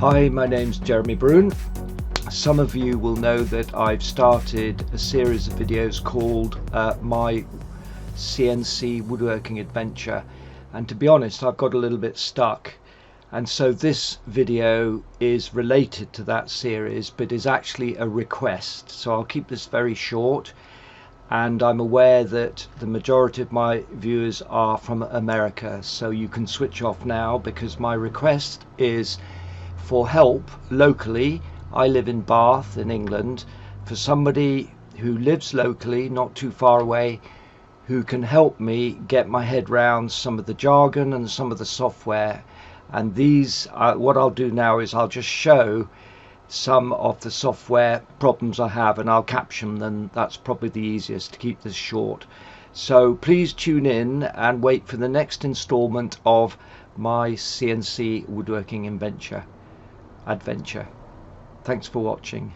Hi, my name's Jeremy Broun. Some of you will know that I've started a series of videos called my CNC Woodworking Adventure, and to be honest, I've got a little bit stuck, and so this video is related to that series but is actually a request, so I'll keep this very short. And I'm aware that the majority of my viewers are from America, so you can switch off now, because my request is for help locally. I live in Bath in England, for somebody who lives locally, not too far away, who can help me get my head round some of the jargon and some of the software. And these, what I'll do now is I'll just show some of the software problems I have, and I'll caption them. That's probably the easiest to keep this short. So please tune in and wait for the next installment of my CNC Woodworking Adventure. Thanks for watching.